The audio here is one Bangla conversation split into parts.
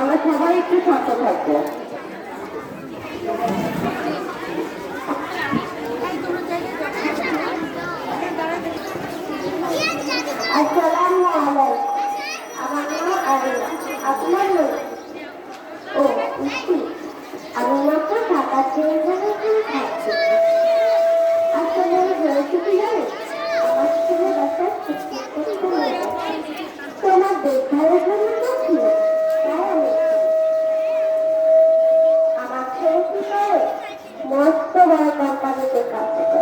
আমরা সবাই একটু শান্ত থাকবো। আসসালামু আলাইকুম। আমার নাম আরিয়া। আপনার নাম? ও ইতি। আমি মাত্র ঢাকা থেকে থাকছি। আসলে হয়েছে কি জানেন, আমার ছেলে বাসায় তোমার দেখার জন্য ছিল, তাই আমি আমার ছেলে কি করে মস্ত বড় কোম্পানিতে কাজ করে।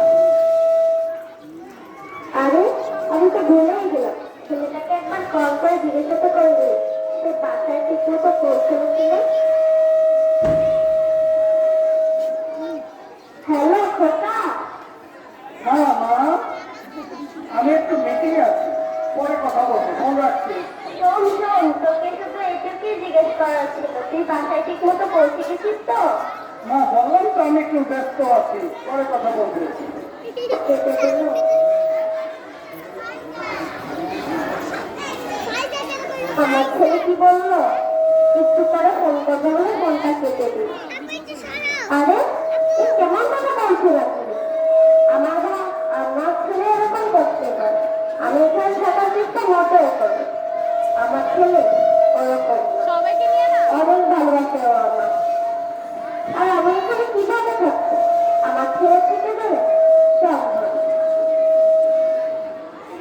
আরে আমি তো ভুলেই গেলাম, ছেলেটাকে একবার কল করে জিজ্ঞাসা করে দিই সে বাসায় ঠিক মতো পৌঁছলো কিনা। হ্যালো খোকা। হ্যাঁ মা, আমি একটু মিটিং আছি, পরে কথা বলবো, ফোন রাখছি। শোন শোন, তোকে শুধু এটুকুই জিজ্ঞেস করার ছিল, তুই বাসায় ঠিক মতো পৌঁছে গেছিস তো? মা বললাম তো আমি একটু ব্যস্ত আছি, পরে কথা বলবো। আমার ছেলে কি বললো, একটু পরে ফোন করবে বলে ফোনটা কেটে দিই। আরে